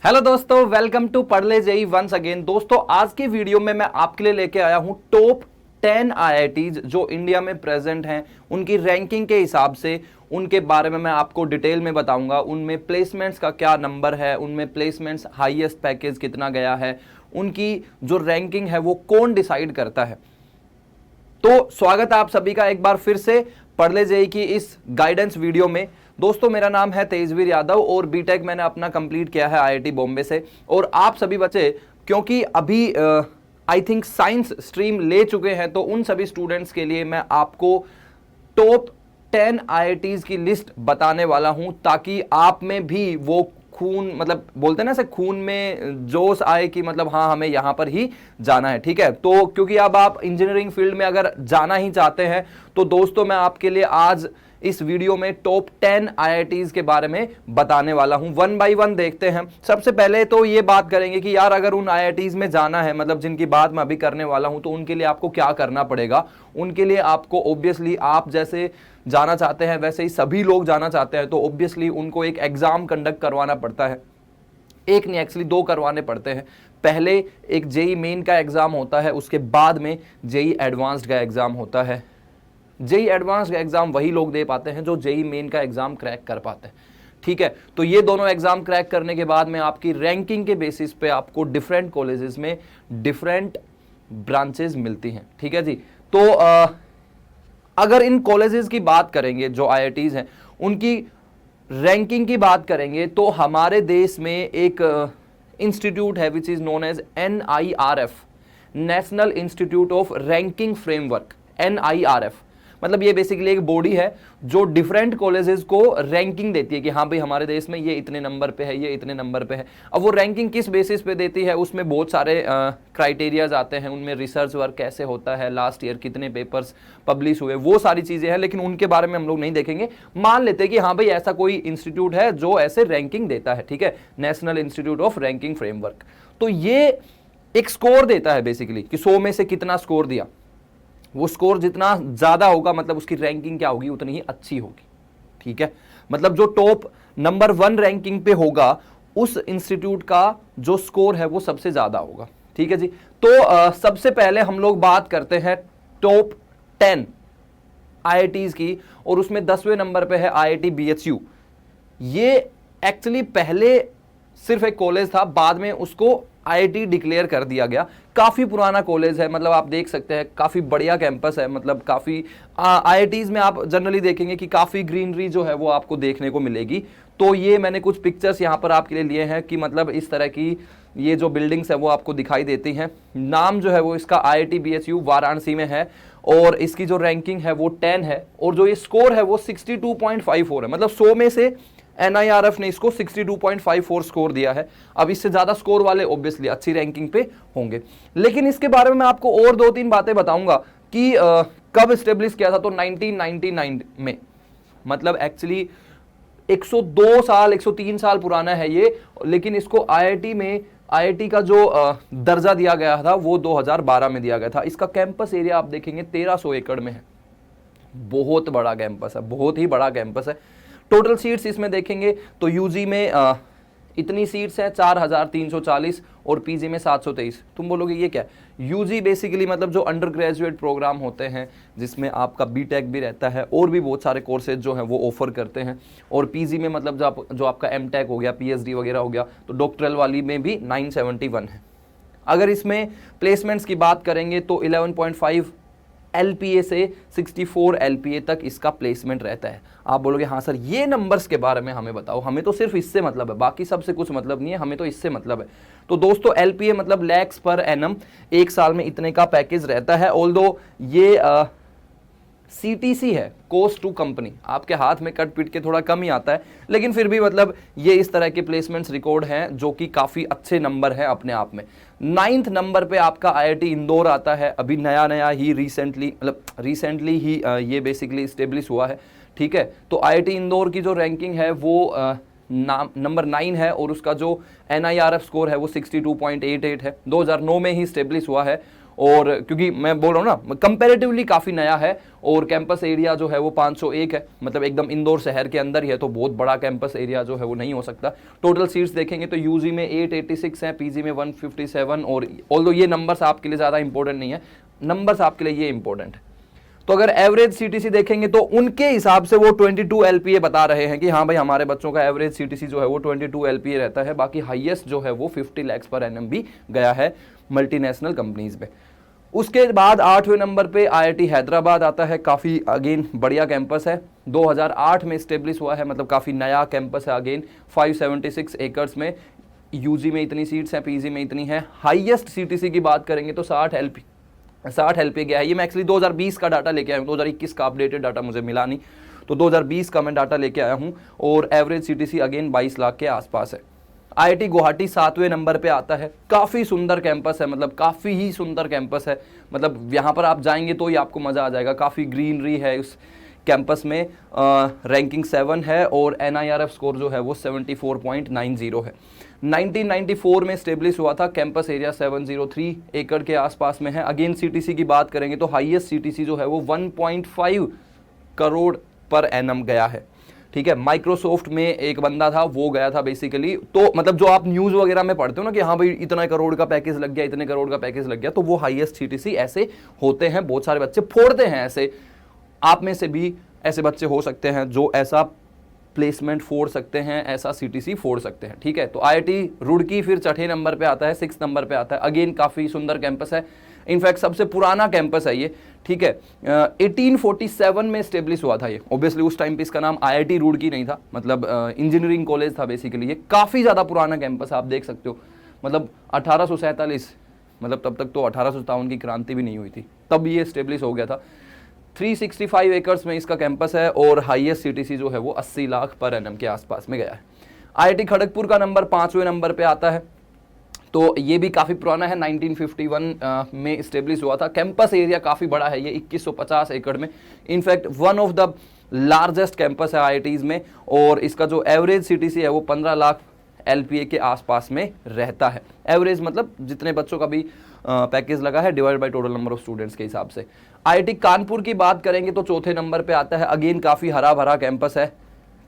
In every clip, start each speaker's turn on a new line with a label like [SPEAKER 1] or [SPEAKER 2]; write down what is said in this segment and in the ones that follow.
[SPEAKER 1] Hello दोस्तों, welcome to पढ़ ले जेई वंस अगेन। दोस्तों, आज की वीडियो में मैं आपके लिए लेके आया हूं टॉप 10 आईआईटीज जो इंडिया में प्रेजेंट हैं, उनकी रैंकिंग के हिसाब से उनके बारे में मैं आपको डिटेल में बताऊंगा। उनमें प्लेसमेंट्स का क्या नंबर है, उनमें प्लेसमेंट्स हाईएस्ट पैकेज कितना गया है, उनकी जो रैंकिंग है वो कौन डिसाइड करता है। तो स्वागत है आप सभी का एक बार फिर से पढ़ ले जेई की इस गाइडेंस वीडियो में। दोस्तों, मेरा नाम है तेजवीर यादव और बीटेक मैंने अपना कंप्लीट किया है आईआईटी बॉम्बे से। और आप सभी बच्चे क्योंकि अभी आई थिंक साइंस स्ट्रीम ले चुके हैं, तो उन सभी स्टूडेंट्स के लिए मैं आपको टॉप 10 आईआईटीज की लिस्ट बताने वाला हूं, ताकि आप में भी वो खून, मतलब बोलते हैं ना ऐसे, खून में जोश आए कि मतलब हाँ, हमें यहां पर ही जाना है। ठीक है, तो क्योंकि अब आप इंजीनियरिंग फील्ड में अगर जाना ही चाहते हैं, तो दोस्तों मैं आपके लिए आज इस वीडियो में टॉप 10 आईआईटीज के बारे में बताने वाला हूं। वन बाय वन देखते हैं। सबसे पहले तो ये बात करेंगे कि यार, अगर उन आईआईटीज में जाना है, मतलब जिनकी बात मैं अभी करने वाला हूं, तो उनके लिए आपको क्या करना पड़ेगा। उनके लिए आपको ऑब्वियसली, आप जैसे जाना चाहते हैं वैसे ही सभी लोग जाना चाहते हैं, तो ऑब्वियसली उनको एक एग्जाम कंडक्ट करवाना पड़ता है। एक नहीं, एक्चुअली 2 करवाने पड़ते हैं। पहले एक जेई मेन का एग्जाम होता है, उसके बाद में जेई एडवांस्ड का एग्जाम होता है। जेई एडवांस्ड का एग्जाम वही लोग दे पाते हैं जो जेई मेन का एग्जाम क्रैक कर पाते हैं। ठीक है, तो ये दोनों एग्जाम क्रैक करने के बाद में आपकी रैंकिंग के बेसिस पे आपको डिफरेंट कॉलेजेस में डिफरेंट ब्रांचेस मिलती हैं। ठीक है जी, तो अगर इन कॉलेजेस की बात करेंगे, जो आईआईटीज हैं, उनकी रैंकिंग की बात करेंगे, तो हमारे देश में एक इंस्टीट्यूट है which is known as NIRF, national institute of ranking framework. NIRF मतलब ये बेसिकली एक बॉडी है जो डिफरेंट कॉलेजेस को रैंकिंग देती है कि हाँ भाई, हमारे देश में ये इतने नंबर पे है, ये इतने नंबर पे है। अब वो रैंकिंग किस बेसिस पे देती है, उसमें बहुत सारे क्राइटेरियाज आते हैं। उनमें रिसर्च वर्क कैसे होता है, लास्ट ईयर कितने पेपर्स पब्लिश हुए, वो सारी चीजें हैं, लेकिन उनके बारे में हम लोग नहीं देखेंगे। मान लेते हैं कि हाँ भाई, ऐसा कोई इंस्टीट्यूट है जो ऐसे रैंकिंग देता है। ठीक है, national institute of ranking framework. तो ये एक स्कोर देता है बेसिकली कि 100 में से कितना स्कोर दिया। वो स्कोर जितना ज्यादा होगा, मतलब उसकी रैंकिंग क्या होगी, उतनी ही अच्छी होगी। ठीक है, मतलब जो टॉप नंबर 1 रैंकिंग पे होगा, उस इंस्टीट्यूट का जो स्कोर है वो सबसे ज्यादा होगा। ठीक है जी, तो सबसे पहले हम लोग बात करते हैं टॉप 10 आईआईटीज की, और उसमें 10वें नंबर पे है आईआईटी BHU। ये एक्चुअली पहले सिर्फ एक कॉलेज था, बाद में उसको आईआईटी डिक्लेयर कर दिया गया। काफी पुराना कॉलेज है, मतलब आप देख सकते हैं काफी बढ़िया कैंपस है। मतलब काफी आईआईटीज में आप जनरली देखेंगे कि काफी ग्रीनरी जो है वो आपको देखने को मिलेगी। तो ये मैंने कुछ पिक्चर्स यहाँ पर आपके लिए लिए हैं कि मतलब इस तरह की ये जो बिल्डिंग्स है वो आपको दिखाई देती हैं। नाम जो है वो इसका आईआईटी BHU वाराणसी में है, और इसकी जो रैंकिंग है वो 10 है, और जो ये स्कोर है वो 62.54 है। मतलब 100 में से NIRF ने इसको 62.54 स्कोर दिया है। अब इससे ज्यादा स्कोर वाले ऑब्वियसली अच्छी रैंकिंग पे होंगे। लेकिन इसके बारे में मैं आपको और 2-3 बातें बताऊंगा कि कब स्टेब्लिश किया था। तो 1999 में, मतलब एक्चुअली 102 साल 103 साल पुराना है ये। लेकिन इसको आईआईटी का जो दर्जा दिया गया था वो 2012 में दिया गया था। इसका कैंपस एरिया आप देखेंगे 1300 एकड़ में है। बहुत बड़ा कैंपस है, बहुत ही बड़ा कैंपस है। टोटल सीट्स इसमें देखेंगे तो यूजी में इतनी सीट्स हैं 4340, और पीजी में 723। तुम बोलोगे ये क्या है? यूजी बेसिकली मतलब जो अंडर ग्रेजुएट प्रोग्राम होते हैं, जिसमें आपका बीटेक भी रहता है और भी बहुत सारे कोर्सेज जो हैं वो ऑफर करते हैं। और पीजी में मतलब जो आपका एमटेक हो गया, पीएचडी वगैरह हो गया, तो डॉक्टरल वाली में भी 971 है। अगर इसमें प्लेसमेंट्स की बात करेंगे तो 11.5 LPA से 64 LPA तक इसका प्लेसमेंट रहता है। आप बोलोगे हाँ सर, ये नंबर्स के बारे में हमें बताओ, हमें तो सिर्फ इससे मतलब है, बाकी सबसे कुछ मतलब नहीं है, हमें तो इससे मतलब है। तो दोस्तों, LPA मतलब लैक्स पर एनम, एक साल में इतने का पैकेज रहता है। ऑल्दो ये CTC है, कॉस्ट टू कंपनी, आपके हाथ में कट पीट के थोड़ा कम ही आता है, लेकिन फिर भी मतलब ये इस तरह के प्लेसमेंट्स रिकॉर्ड हैं जो कि काफ़ी अच्छे नंबर हैं अपने आप में। 9th नंबर पे आपका आईआईटी इंदौर आता है। अभी नया ही रिसेंटली ही ये बेसिकली स्टेब्लिश हुआ है। ठीक है, तो आईआईटी इंदौर की जो रैंकिंग है वो नंबर 9 है, और उसका जो NIRF स्कोर है वो 62.88 है। 2009 में ही स्टेब्लिश हुआ है। और क्योंकि मैं बोल रहा हूँ ना कंपैरेटिवली काफ़ी नया है, और कैंपस एरिया जो है वो 501 है, मतलब एकदम इंदौर शहर के अंदर ही है, तो बहुत बड़ा कैंपस एरिया जो है वो नहीं हो सकता। टोटल सीट्स देखेंगे तो यूजी में 886 हैं, पीजी में 157, और ऑल्दो ये नंबर्स आपके लिए ज़्यादा इंपॉर्टेंट नहीं है, नंबर्स आपके लिए ये इंपॉर्टेंट है। तो अगर एवरेज सीटीसी देखेंगे तो उनके हिसाब से वो 22 एलपीए बता रहे हैं कि हाँ भाई हमारे बच्चों का एवरेज सीटीसी जो है वो 22 एलपीए रहता है। बाकी हाईएस्ट जो है वो 50 लाख पर एनएम भी गया है मल्टीनेशनल कंपनीज में। उसके बाद 8वें नंबर पे आईआईटी हैदराबाद आता है, काफ़ी अगेन बढ़िया कैंपस है, 2008 में स्टेब्लिश हुआ है, मतलब काफ़ी नया कैंपस है अगेन, 576 एकर्स में, यूजी में इतनी सीट्स हैं, पीजी में इतनी है। हाईएस्ट सीटीसी की बात करेंगे तो 60 एलपी गया है। ये मैं एक्चुअली 2020 का डाटा लेके आया हूँ, 2021 का अपडेटेड डाटा मुझे मिला नहीं, तो 2020 का मैं डाटा लेके आया हूँ, और एवरेज सीटीसी अगेन 22 लाख के आसपास है। आईआईटी गुवाहाटी 7वें नंबर पे आता है, काफ़ी सुंदर कैंपस है, मतलब काफ़ी ही सुंदर कैंपस है, मतलब यहाँ पर आप जाएंगे तो ही आपको मज़ा आ जाएगा, काफ़ी ग्रीनरी है उस कैंपस में। रैंकिंग 7 है, और NIRF स्कोर जो है वो 74.90 है। 1994 में स्टेब्लिश हुआ था, कैंपस एरिया 703 एकड़ के आसपास में है। अगेन सीटीसी की बात करेंगे तो हाईएस्ट सीटीसी जो है वो 1.5 करोड़ पर एनम गया है, ठीक है। माइक्रोसॉफ्ट में एक बंदा था, वो गया था बेसिकली, तो मतलब जो आप न्यूज़ वगैरह में पढ़ते हो ना कि हाँ भाई इतना करोड़ का पैकेज लग गया, इतने करोड़ का पैकेज लग गया, तो वो हाईएस्ट सीटीसी ऐसे होते हैं। बहुत सारे बच्चे फोड़ते हैं ऐसे, आप में से भी ऐसे बच्चे हो सकते हैं जो ऐसा प्लेसमेंट फोड़ सकते हैं, ऐसा सीटीसी फोड़ सकते हैं, ठीक है। तो आईआईटी रुड़की फिर 6ठे नंबर पे आता है, 6 नंबर पे आता है, अगेन काफ़ी सुंदर कैंपस है, इनफैक्ट सबसे पुराना कैंपस है ये, ठीक है। 1847 में स्टेब्लिश हुआ था ये, ऑब्वियसली उस टाइम पे इसका नाम आईआईटी रुड़की नहीं था, मतलब इंजीनियरिंग कॉलेज था बेसिकली। ये काफ़ी ज़्यादा पुराना कैंपस आप देख सकते हो, मतलब 1847, मतलब तब तक तो 1857 की क्रांति भी नहीं हुई थी, तब ये स्टेब्लिश हो गया था। 365 एकर्स में इसका कैंपस है, और हाईएस्ट सीटीसी जो है वो 80 लाख पर एनएम के आसपास में गया है। आईआईटी खड़गपुर का नंबर 5वें नंबर पे आता है, तो ये भी काफ़ी पुराना है, 1951 में स्टेब्लिश हुआ था। कैंपस एरिया काफ़ी बड़ा है, ये 2150 एकड़ में, in fact one of the largest campus है आईआईटीज़ में, और इसका जो एवरेज सीटीसी है वो 15 लाख एलपीए के आसपास में रहता है। एवरेज मतलब जितने बच्चों का भी पैकेज लगा है divide by total number of students के हिसाब से। आईआईटी कानपुर की बात करेंगे तो 4थे नंबर पे आता है, अगेन काफ़ी हरा भरा कैंपस है,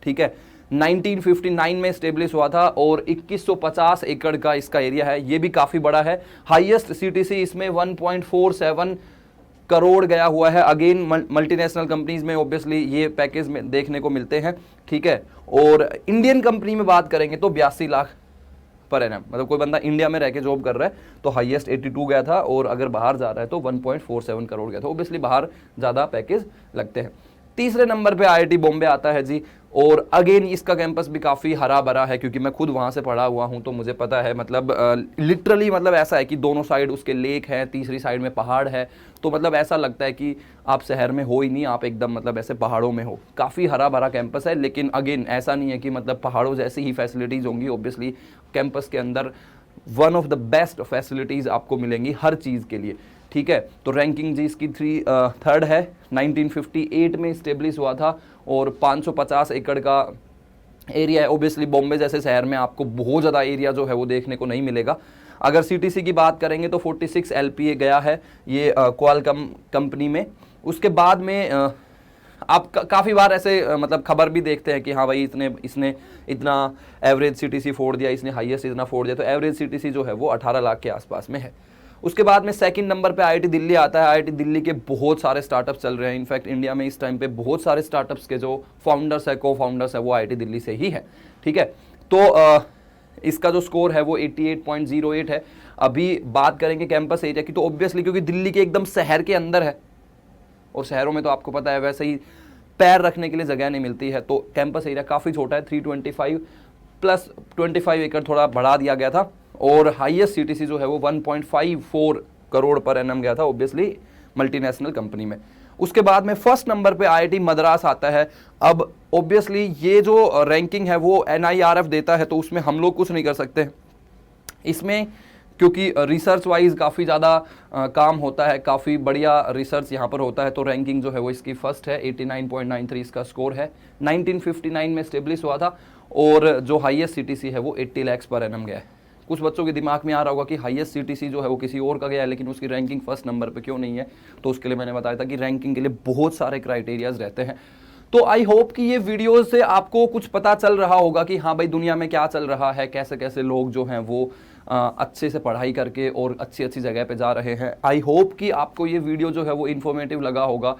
[SPEAKER 1] ठीक है। 1959 में स्टेब्लिश हुआ था, और 2150 एकड़ का इसका एरिया है, ये भी काफ़ी बड़ा है। हाईएस्ट सीटीसी इसमें 1.47 करोड़ गया हुआ है। अगेन मल्टीनेशनल कंपनीज में ऑब्वियसली ये पैकेज में देखने को मिलते हैं, ठीक है। और इंडियन कंपनी में बात करेंगे तो 82 लाख पर एनम, मतलब कोई बंदा इंडिया में रह के जॉब कर रहा है तो हाईएस्ट 82 गया था, और अगर बाहर जा रहा है तो 1.47 करोड़ गया था। ऑब्वियसली बाहर ज़्यादा पैकेज लगते हैं। तीसरे नंबर पे आईआईटी बॉम्बे आता है जी, और अगेन इसका कैंपस भी काफ़ी हरा भरा है, क्योंकि मैं खुद वहाँ से पढ़ा हुआ हूँ तो मुझे पता है, मतलब लिटरली मतलब ऐसा है कि दोनों साइड उसके लेक है, तीसरी साइड में पहाड़ है, तो मतलब ऐसा लगता है कि आप शहर में हो ही नहीं, आप एकदम मतलब ऐसे पहाड़ों में हो। काफ़ी हरा भरा कैंपस है, लेकिन अगेन ऐसा नहीं है कि मतलब पहाड़ों जैसी ही फैसिलिटीज़ होंगी। ऑब्वियसली कैंपस के अंदर one of the best facilities आपको मिलेंगी हर चीज़ के लिए, ठीक है। तो रैंकिंग जी इसकी 3rd है, 1958 में स्टेब्लिश हुआ था, और 550 एकड़ का एरिया है। ओबियसली बॉम्बे जैसे शहर में आपको बहुत ज़्यादा एरिया जो है वो देखने को नहीं मिलेगा। अगर सीटीसी की बात करेंगे तो 46 एलपीए गया है ये क्वालकॉम कंपनी में। उसके बाद में आप काफ़ी बार ऐसे मतलब खबर भी देखते हैं कि हाँ भाई इसने इतना एवरेज सीटीसी फोड़ दिया, इसने हाईएस्ट इतना फोड़ दिया, तो एवरेज सीटीसी जो है वो 18 लाख के आसपास में है। उसके बाद में सेकंड नंबर पे आईआईटी दिल्ली आता है। आईआईटी दिल्ली के बहुत सारे स्टार्टअप्स चल रहे हैं, इनफैक्ट इंडिया में इस टाइम पे बहुत सारे स्टार्टअप्स के जो फाउंडर्स है, को फाउंडर्स है, वो आईआईटी दिल्ली से ही है, ठीक है। तो इसका जो स्कोर है वो 88.08 है। अभी बात करेंगे कैंपस एरिया की, तो ऑब्वियसली क्योंकि दिल्ली के एकदम शहर के अंदर है, और शहरों में तो आपको पता है वैसे ही पैर रखने के लिए जगह नहीं मिलती है, तो कैंपस एरिया काफ़ी छोटा है, 325 प्लस 25 एकड़ थोड़ा बढ़ा दिया गया था, और हाईएस्ट सीटीसी जो है वो 1.54 करोड़ पर एनम गया था, ऑब्वियसली मल्टीनेशनल कंपनी में। उसके बाद में फर्स्ट नंबर पे आईआईटी मद्रास आता है। अब ऑब्वियसली ये जो रैंकिंग है वो NIRF देता है, तो उसमें हम लोग कुछ नहीं कर सकते इसमें, क्योंकि रिसर्च वाइज काफ़ी ज़्यादा काम होता है, काफ़ी बढ़िया रिसर्च यहाँ पर होता है, तो रैंकिंग जो है वो इसकी फर्स्ट है, 89.93 इसका स्कोर है। 1959 में स्टेब्लिश हुआ था, और जो हाईएस्ट सीटीसी है वो 80 लाख पर एनम गया है, कुछ बच्चों के दिमाग में आ रहा होगा कि हाईएस्ट सीटीसी जो है वो किसी और का गया है, लेकिन उसकी रैंकिंग फर्स्ट नंबर पे क्यों नहीं है। तो उसके लिए मैंने बताया था कि रैंकिंग के लिए बहुत सारे क्राइटेरियाज रहते हैं। तो आई होप कि ये वीडियो से आपको कुछ पता चल रहा होगा कि हाँ भाई दुनिया में क्या चल रहा है, कैसे कैसे लोग जो हैं वो अच्छे से पढ़ाई करके और अच्छी अच्छी जगह पे जा रहे हैं। आई होप कि आपको ये वीडियो जो है वो इन्फॉर्मेटिव लगा होगा।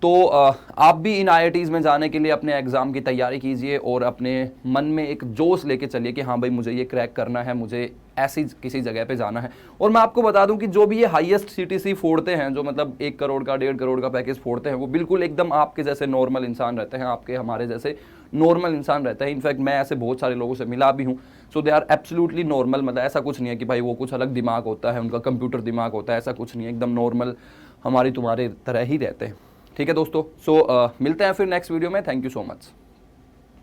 [SPEAKER 1] तो आप भी इन आईआईटीज़ में जाने के लिए अपने एग्ज़ाम की तैयारी कीजिए और अपने मन में एक जोश लेके चलिए कि हाँ भाई मुझे ये क्रैक करना है, मुझे ऐसी किसी जगह पे जाना है। और मैं आपको बता दूं कि जो भी ये हाईएस्ट सीटीसी फोड़ते हैं, जो मतलब 1 करोड़ का 1.5 करोड़ का पैकेज फोड़ते हैं, वो बिल्कुल एकदम आपके जैसे नॉर्मल इंसान रहते हैं, आपके हमारे जैसे नॉर्मल इंसान रहते हैं। इनफैक्ट मैं ऐसे बहुत सारे लोगों से मिला भी हूँ। सो दे आर एब्सोल्युटली नॉर्मल। मतलब ऐसा कुछ नहीं है कि भाई वो कुछ अलग दिमाग होता है, उनका कंप्यूटर दिमाग होता है, ऐसा कुछ नहीं है। एकदम नॉर्मल हमारी तुम्हारे तरह ही रहते हैं। ठीक है दोस्तों, सो मिलते हैं फिर नेक्स्ट वीडियो में। Thank you so much.